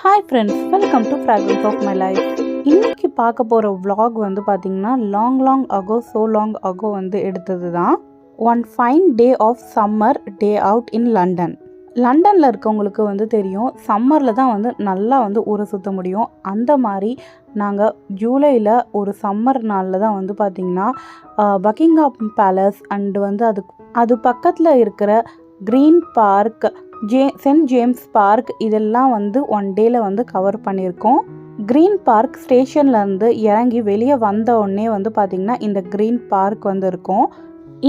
Hi friends, welcome to fragrance of my life. இன்னைக்கு பார்க்க போகிற vlog வந்து பார்த்தீங்கன்னா லாங் அகோ வந்து எடுத்தது தான். One fine day of summer day out in London. லண்டனில் இருக்கவங்களுக்கு வந்து தெரியும், சம்மரில் தான் வந்து நல்லா வந்து ஊரை சுற்ற முடியும். அந்த மாதிரி நாங்கள் ஜூலையில் ஒரு சம்மர் நாளில் தான் வந்து பார்த்திங்கன்னா பக்கிங்ஹாம் பேலஸ் அண்டு வந்து அது பக்கத்தில் இருக்கிற green park, saint James park இதெல்லாம் வந்து ஒன் டேயில் வந்து கவர் பண்ணியிருக்கோம். க்ரீன் பார்க் ஸ்டேஷன்லேருந்து இறங்கி வெளியே வந்த உடனே வந்து பார்த்திங்கன்னா இந்த க்ரீன் பார்க் வந்து இருக்கும்.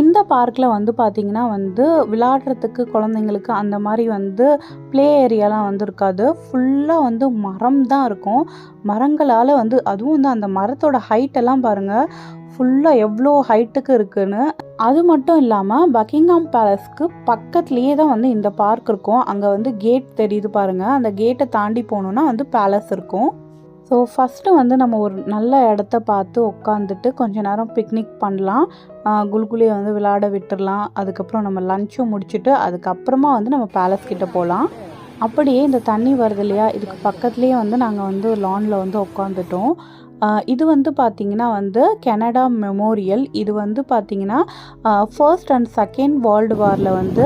இந்த பார்க்கில் வந்து பார்த்திங்கன்னா வந்து விளையாடுறதுக்கு குழந்தைங்களுக்கு அந்த மாதிரி வந்து ப்ளே ஏரியாலாம் வந்து இருக்காது. ஃபுல்லாக வந்து மரம் தான் இருக்கும். மரங்களால் வந்து அதுவும் வந்து அந்த மரத்தோட ஹைட்டெல்லாம் பாருங்கள், ஃபுல்லாக எவ்வளோ ஹைட்டுக்கு இருக்குன்னு. அது மட்டும் இல்லாமல் பக்கிங்ஹாம் பேலஸ்க்கு பக்கத்துலேயே தான் வந்து இந்த பார்க் இருக்கும். அங்கே வந்து கேட் தெரியுது பாருங்கள், அந்த கேட்டை தாண்டி போகணுன்னா வந்து பேலஸ் இருக்கும். ஸோ ஃபஸ்ட்டு வந்து நம்ம ஒரு நல்ல இடத்த பார்த்து உட்காந்துட்டு கொஞ்ச நேரம் பிக்னிக் பண்ணலாம், குல்குலியை வந்து விளையாட விட்டுடலாம். அதுக்கப்புறம் நம்ம லஞ்சும் முடிச்சுட்டு அதுக்கப்புறமா வந்து நம்ம பேலஸ் கிட்டே போகலாம். அப்படியே இந்த தண்ணி வருது இல்லையா, இதுக்கு பக்கத்துலேயே வந்து நாங்கள் வந்து லானில் வந்து உட்காந்துட்டோம். இது வந்து பார்த்திங்கன்னா வந்து கனடா மெமோரியல். இது வந்து பார்த்திங்கன்னா ஃபர்ஸ்ட் அண்ட் செகண்ட் வேர்ல்டு வாரில் வந்து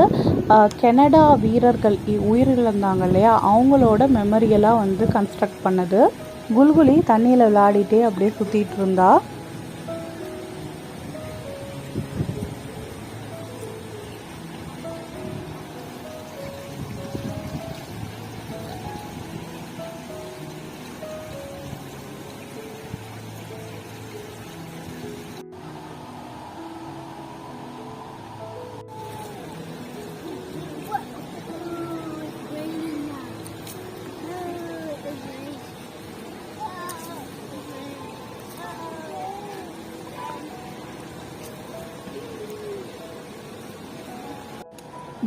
கனடா வீரர்கள் உயிரிழந்தாங்க இல்லையா, அவங்களோட மெமரியலாக வந்து கன்ஸ்ட்ரக்ட் பண்ணது. குல்குலி தண்ணியில் விளையாடிட்டே அப்படியே சுற்றிட்டு இருந்தா.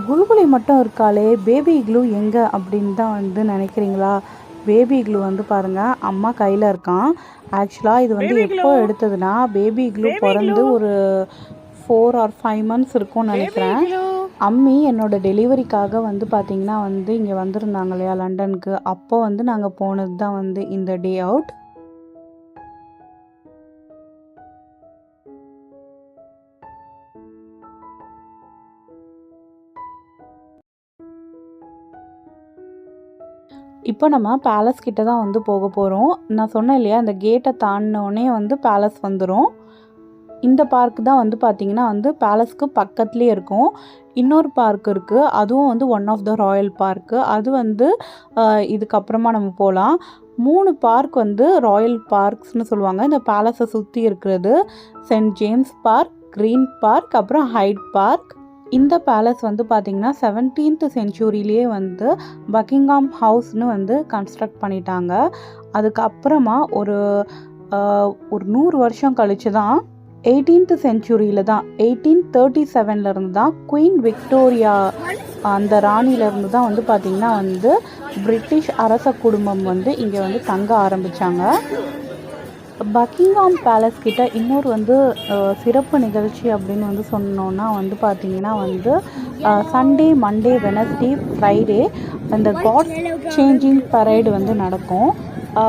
குல்குலி மட்டும் இருக்காளே, பேபி க்ளூ எங்கே அப்படின்னு தான் வந்து நினைக்கிறீங்களா? பேபி க்ளூ வந்து பாருங்கள், அம்மா கையில் இருக்கான். ஆக்சுவலாக இது வந்து எப்போ எடுத்ததுன்னா பேபி க்ளூ பிறந்து ஒரு 4 or 5 months இருக்கும்னு நினைக்கிறேன். அம்மி என்னோடய டெலிவரிக்காக வந்து பார்த்திங்கன்னா வந்து இங்கே வந்திருந்தாங்க இல்லையா லண்டனுக்கு, அப்போ வந்து நாங்கள் போனது தான் வந்து இந்த டே அவுட். இப்போ நம்ம பேலஸ் கிட்ட தான் வந்து போக போகிறோம். நான் சொன்னேன் இல்லையா, அந்த கேட்டை தாண்டினோடனே வந்து பேலஸ் வந்துடும். இந்த பார்க் தான் வந்து பார்த்திங்கன்னா வந்து பேலஸ்க்கு பக்கத்துலேயே இருக்கும். இன்னொரு பார்க் இருக்குது, அதுவும் வந்து one of the royal park. அது வந்து இதுக்கப்புறமா நம்ம போகலாம். 3 பார்க் வந்து ராயல் பார்க்ஸ்னு சொல்லுவாங்க இந்த பேலஸை சுற்றி இருக்கிறது. Saint James park, green park, அப்புறம் ஹைட் பார்க். இந்த பேலஸ் வந்து பார்த்திங்கன்னா 17th centuryலேயே வந்து பக்கிங்ஹாம் ஹவுஸ்னு வந்து கன்ஸ்ட்ரக்ட் பண்ணிட்டாங்க. அதுக்கப்புறமா ஒரு 100 வருஷம் கழித்து தான் 18th centuryயில் தான் 1837 தான் குயின் விக்டோரியா அந்த ராணியிலேருந்து தான் வந்து பார்த்திங்கன்னா வந்து பிரிட்டிஷ் அரச குடும்பம் வந்து இங்கே வந்து தங்க ஆரம்பித்தாங்க. பக்கிங்ஹாம் பேலஸ் கிட்ட இன்னொரு வந்து சிறப்பு நிகழ்ச்சி அப்படின்னு வந்து சொன்னோன்னா வந்து பார்த்திங்கன்னா வந்து சண்டே, மண்டே, வெனஸ்டே, ஃப்ரைடே அந்த காட் சேஞ்சிங் பரேடு வந்து நடக்கும்.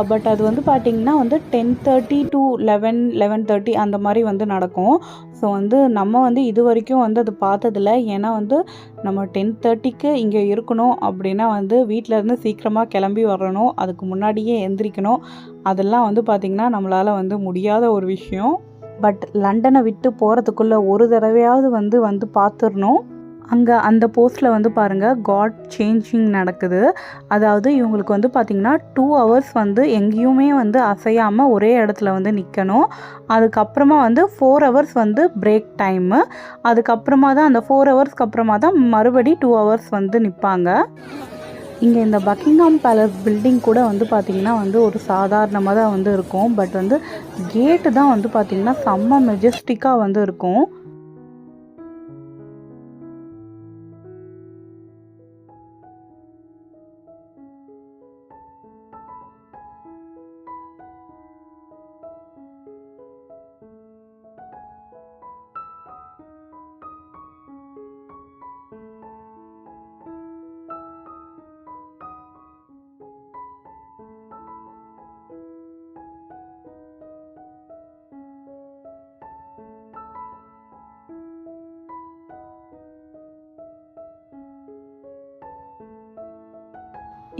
பட் அது வந்து பார்த்திங்கன்னா வந்து 10:30 to 11:30 அந்த மாதிரி வந்து நடக்கும். ஸோ வந்து நம்ம வந்து இது வரைக்கும் வந்து அது பார்த்ததில்ல. ஏன்னா வந்து நம்ம 10:30க்கு இங்கே இருக்கணும் அப்படின்னா வந்து வீட்டிலேருந்து சீக்கிரமாக கிளம்பி வரணும், அதுக்கு முன்னாடியே எந்திரிக்கணும். அதெல்லாம் வந்து பார்த்திங்கன்னா நம்மளால் வந்து முடியாத ஒரு விஷயம். பட் லண்டனை விட்டு போகிறதுக்குள்ளே ஒரு தடவையாவது வந்து பார்த்துடணும். அங்கே அந்த போஸ்ட்டில் வந்து பாருங்கள், காட் சேஞ்சிங் நடக்குது. அதாவது இவங்களுக்கு வந்து பார்த்திங்கன்னா 2 hours வந்து எங்கேயுமே வந்து அசையாமல் ஒரே இடத்துல வந்து நிற்கணும். அதுக்கப்புறமா வந்து 4 hours வந்து பிரேக் டைமு. அதுக்கப்புறமா தான் அந்த 4 ஹவர்ஸ்க்கு அப்புறமா தான் மறுபடி 2 hours வந்து நிற்பாங்க. இங்கே இந்த பக்கிங்ஹாம் பேலஸ் பில்டிங் கூட வந்து பார்த்திங்கன்னா வந்து ஒரு சாதாரணமாக தான் வந்து இருக்கும். பட் வந்து கேட்டு தான் வந்து பார்த்திங்கன்னா செம்ம மெஜஸ்டிக்காக வந்து இருக்கும்.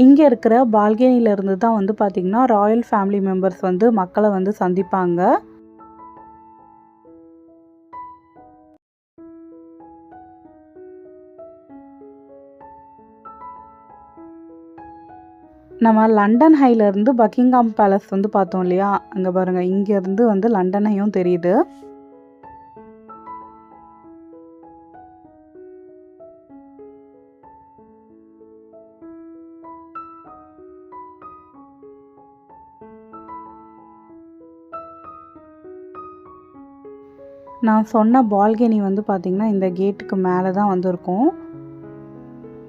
இங்கே இருக்கிற பால்கனியிலேருந்து தான் வந்து பார்த்திங்கன்னா ராயல் ஃபேமிலி மெம்பர்ஸ் வந்து மக்களை வந்து சந்திப்பாங்க. நம்ம லண்டன் ஹைலேருந்து பக்கிங்ஹாம் பேலஸ் வந்து பார்த்தோம் இல்லையா, அங்கே பாருங்கள், இங்கேருந்து வந்து லண்டன் ஹையும் தெரியுது. நான் சொன்ன பால்கனி வந்து பார்த்திங்கன்னா இந்த கேட்டுக்கு மேலே தான் வந்து இருக்கும்.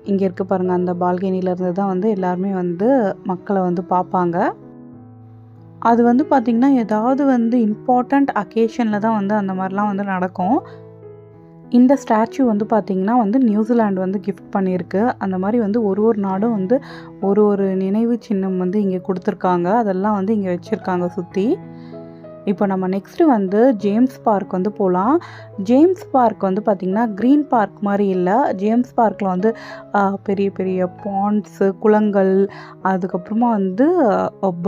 இங்கே இருக்க பாருங்கள், அந்த பால்கனியிலேருந்து தான் வந்து எல்லாருமே வந்து மக்களை வந்து பார்ப்பாங்க. அது வந்து பார்த்திங்கன்னா ஏதாவது வந்து இம்பார்ட்டண்ட் அக்கேஷனில் தான் வந்து அந்த மாதிரிலாம் வந்து நடக்கும். இந்த ஸ்டாச்சு வந்து பார்த்திங்கன்னா வந்து நியூசிலாண்டு வந்து கிஃப்ட் பண்ணியிருக்கு. அந்த மாதிரி வந்து ஒரு ஒரு நாடும் வந்து ஒரு ஒரு நினைவு சின்னம் வந்து இங்கே கொடுத்துருக்காங்க. அதெல்லாம் வந்து இங்கே வச்சுருக்காங்க சுற்றி. இப்போ நம்ம நெக்ஸ்ட்டு வந்து ஜேம்ஸ் பார்க் வந்து போகலாம். ஜேம்ஸ் பார்க் வந்து பார்த்திங்கன்னா க்ரீன் பார்க் மாதிரி இல்லை. ஜேம்ஸ் பார்க்கில் வந்து பெரிய பெரிய பாண்ட்ஸு, குளங்கள், அதுக்கப்புறமா வந்து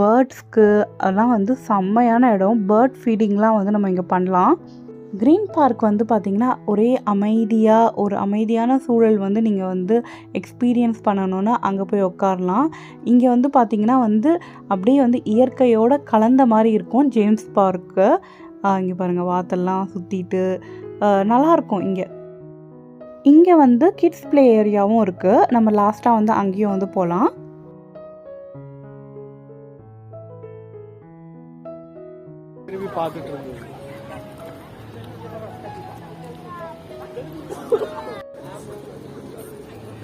பேர்ட்ஸ்க்கு அதெல்லாம் வந்து செம்மையான இடம். பேர்ட் ஃபீடிங்லாம் வந்து நம்ம இங்கே பண்ணலாம். க்ரீன் பார்க் வந்து பார்த்திங்கன்னா ஒரே ஒரு அமைதியான சூழல் வந்து நீங்கள் வந்து எக்ஸ்பீரியன்ஸ் பண்ணணுன்னா அங்கே போய் உட்காரலாம். இங்கே வந்து பார்த்திங்கன்னா வந்து அப்படியே வந்து இயற்கையோடு கலந்த மாதிரி இருக்கும் ஜேம்ஸ் பார்க்கு. இங்கே பாருங்கள், வாத்தெல்லாம் சுற்றிட்டு நல்லாயிருக்கும். இங்கே வந்து கிட்ஸ் ப்ளே ஏரியாவும் இருக்குது. நம்ம லாஸ்ட்டாக வந்து அங்கேயும் வந்து போகலாம்.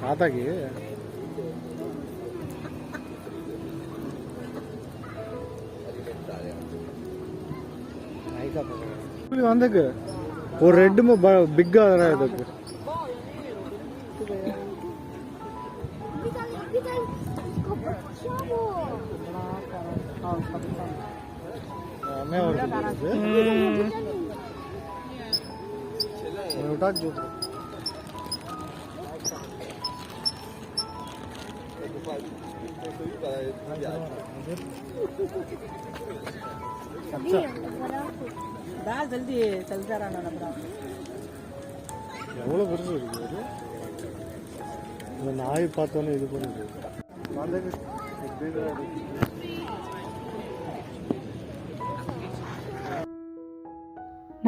காத்தாக்கு வந்தக்கு ஒரு ரெட்டுமே பிக்கா இதுக்கு எவ்வளோ பெருசு இருக்கு. இந்த நாய் பார்த்தோன்னே இது பண்ணுது.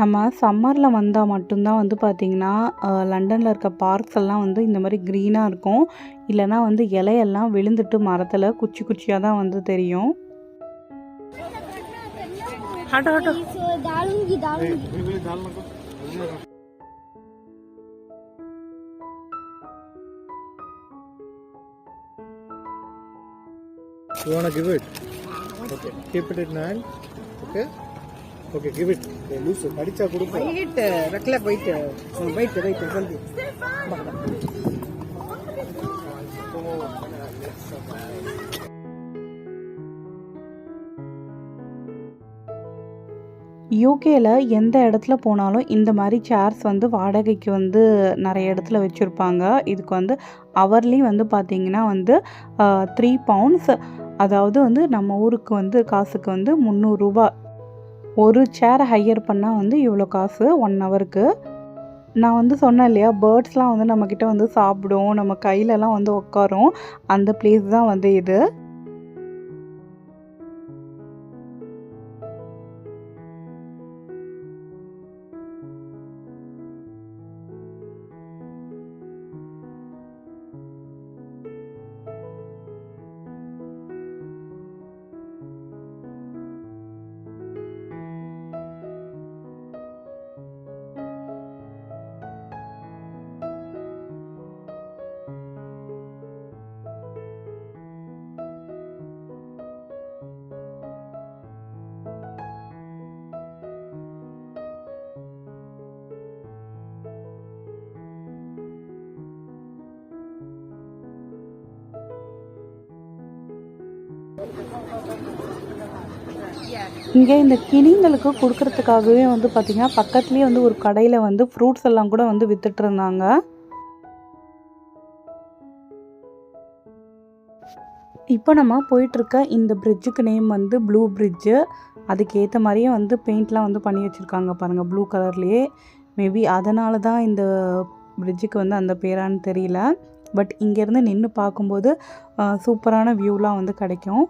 நம்ம சம்மரில் வந்தால் மட்டும்தான் வந்து பார்த்திங்கன்னா லண்டனில் இருக்க பார்க்ஸ் எல்லாம் வந்து இந்த மாதிரி க்ரீனாக இருக்கும். இல்லைனா வந்து இலையெல்லாம் விழுந்துட்டு மரத்தில் குச்சி குச்சியாக தான் வந்து தெரியும். You wanna give it? Okay. Keep it in hand. Okay. Okay, give it. Loose. கடிச்சா கொடுப்பா. Wait. ரக்கல wait. Wait ஜல்தி. யூகேல எந்த இடத்துல போனாலும் இந்த மாதிரி சேர்ஸ் வந்து வாடகைக்கு வந்து நிறைய இடத்துல வச்சுருப்பாங்க. இதுக்கு வந்து ஹவர்லி வந்து பார்த்திங்கன்னா வந்து 3 பவுண்ட்ஸ், அதாவது வந்து நம்ம ஊருக்கு வந்து காசுக்கு வந்து 300 ரூபா. ஒரு சேரை ஹையர் பண்ணால் வந்து இவ்வளோ காசு 1 ஹவருக்கு. நான் வந்து சொன்னேன் இல்லையா, பேர்ட்ஸ்லாம் வந்து நம்மக்கிட்ட வந்து சாப்பிடும், நம்ம கையிலலாம் வந்து உட்காரும். அந்த பிளேஸ் தான் வந்து இது. இங்கே இந்த கிளிங்களுக்கு கொடுக்கறதுக்காகவே வந்து பார்த்திங்கன்னா பக்கத்துலேயே வந்து ஒரு கடையில் வந்து ஃப்ரூட்ஸ் எல்லாம் கூட வந்து வித்துட்டு இருந்தாங்க. இப்போ நம்ம போயிட்டுருக்க இந்த பிரிட்ஜுக்கு நேம் வந்து ப்ளூ பிரிட்ஜு. அதுக்கேற்ற மாதிரியே வந்து பெயிண்ட்லாம் வந்து பண்ணி வச்சுருக்காங்க பாருங்கள், ப்ளூ கலர்லேயே. மேபி அதனால தான் இந்த பிரிட்ஜுக்கு வந்து அந்த பேரான்னு தெரியல. பட் இங்கேருந்து நின்று பார்க்கும்போது சூப்பரான வியூலாம் வந்து கிடைக்கும்.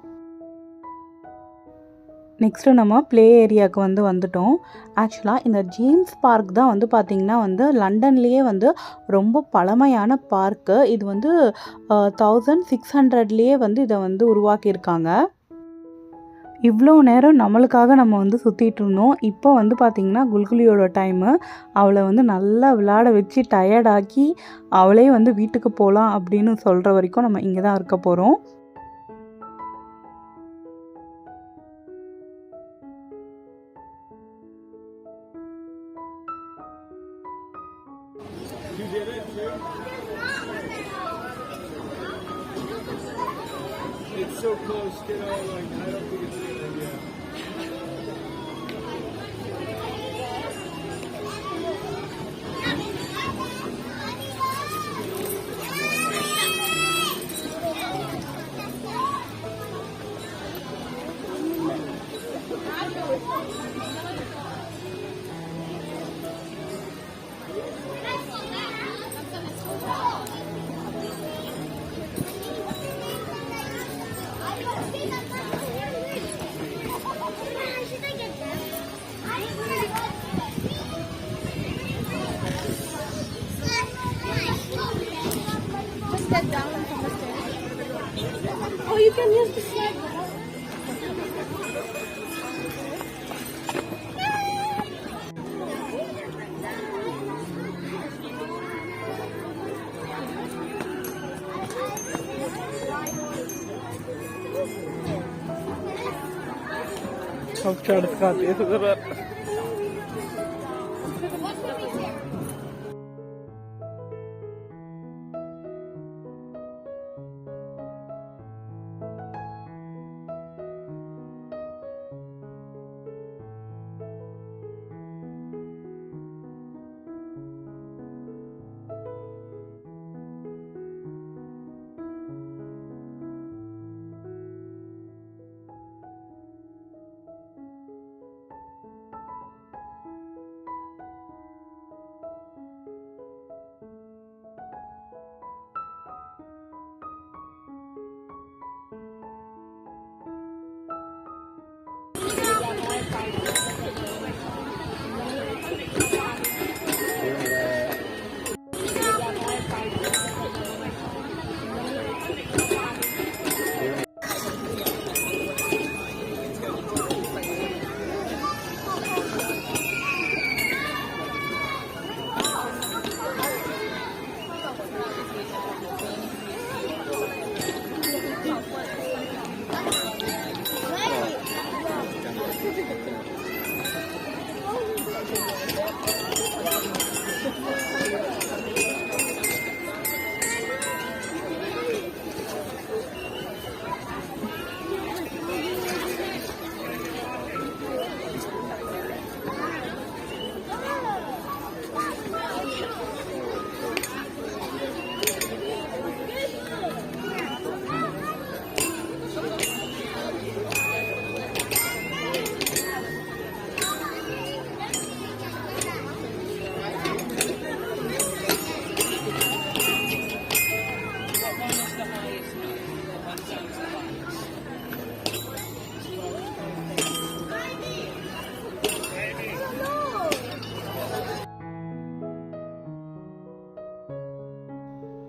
நெக்ஸ்ட்டு நம்ம ப்ளே ஏரியாவுக்கு வந்து வந்துட்டோம். ஆக்சுவலாக இந்த ஜேம்ஸ் பார்க் தான் வந்து பார்த்திங்கன்னா வந்து லண்டன்லேயே வந்து ரொம்ப பழமையான பார்க்கு. இது வந்து 1600லேயே வந்து இதை வந்து உருவாக்கியிருக்காங்க. இவ்வளோ நேரம் நம்மளுக்காக நம்ம வந்து சுற்றிட்டு இருந்தோம். இப்போ வந்து பார்த்திங்கன்னா குல்குலியோட டைமு. அவளை வந்து நல்லா விளையாட வச்சு டயர்டாக்கி அவளே வந்து வீட்டுக்கு போகலாம் அப்படின்னு சொல்கிற வரைக்கும் நம்ம இங்கே தான் இருக்க போகிறோம். It's so close, you know, like I don't think it's a good idea. Oh, you can use the slide.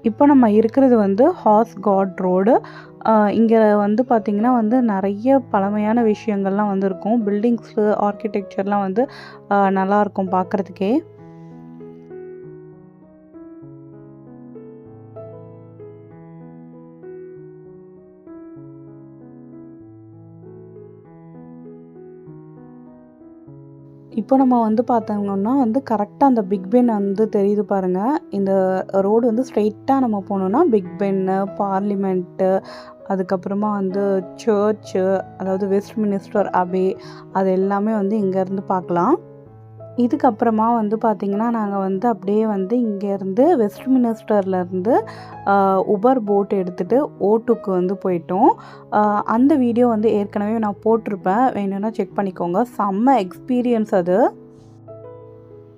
இப்போ நம்ம இருக்கிறது வந்து ஹார்ஸ் காட் ரோடு. இங்கே வந்து பார்த்திங்கன்னா வந்து நிறைய பழமையான விஷயங்கள்லாம் வந்து இருக்கும். பில்டிங்ஸு, ஆர்கிடெக்சர்லாம் வந்து நல்லாயிருக்கும் பார்க்குறதுக்கே. இப்போ நம்ம வந்து பார்த்தோம்னா வந்து கரெக்டாக அந்த பிக் பென் வந்து தெரியுது பாருங்கள். இந்த ரோடு வந்து ஸ்ட்ரெயிட்டாக நம்ம போனோம்னா பிக் பென்னு, பார்லிமெண்ட்டு, அதுக்கப்புறமா வந்து சர்ச்சு, அதாவது வெஸ்ட் மினிஸ்டர் அபே, அது எல்லாமே வந்து இங்கேருந்து பார்க்கலாம். இதுக்கப்புறமா வந்து பார்த்திங்கன்னா நாங்கள் வந்து அப்படியே வந்து இங்கேருந்து வெஸ்ட்மினிஸ்டர்லேருந்து உபர் போட் எடுத்துகிட்டு ஓட்டுக்கு வந்து போயிட்டோம். அந்த வீடியோ வந்து ஏற்கனவே நான் போட்டிருப்பேன், வேணும்னா செக் பண்ணிக்கோங்க. செம்ம எக்ஸ்பீரியன்ஸ் அது.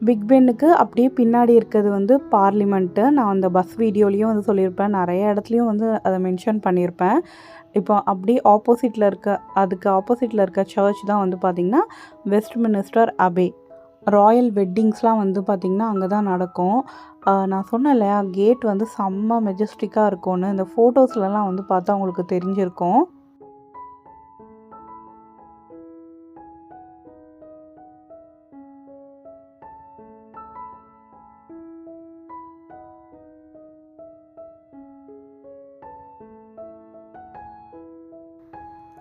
பிக் பென்னுக்கு அப்படியே பின்னாடி இருக்கிறது வந்து பார்லிமெண்ட்டு. நான் அந்த பஸ் வீடியோலேயும் வந்து சொல்லியிருப்பேன், நிறைய இடத்துலையும் வந்து அதை மென்ஷன் பண்ணியிருப்பேன். இப்போ அப்படியே அதுக்கு ஆப்போசிட்டில் இருக்க சர்ச் தான் வந்து பார்த்திங்கன்னா வெஸ்ட்மினிஸ்டர் அபே. ராயல் வெட்டிங்ஸ்லாம் வந்து பார்த்திங்கன்னா அங்கே தான் நடக்கும். நான் சொன்னேன் இல்லையா, கேட் வந்து செம்ம மெஜஸ்டிக்காக இருக்கும்னு. இந்த ஃபோட்டோஸ்லலாம் வந்து பார்த்தா உங்களுக்கு தெரிஞ்சிருக்கும்.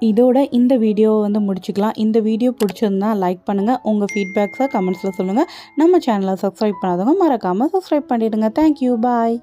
இதோட இந்த வீடியோவை வந்து முடிச்சுக்கலாம். இந்த வீடியோ பிடிச்சிருந்தா லைக் பண்ணுங்கள். உங்கள் ஃபீட்பேக்ஸை கமெண்ட்ஸில் சொல்லுங்கள். நம்ம சேனலை சப்ஸ்கிரைப் பண்ணாதவங்க மறக்காமல் சப்ஸ்கிரைப் பண்ணிவிடுங்க. தேங்க்யூ, பாய்.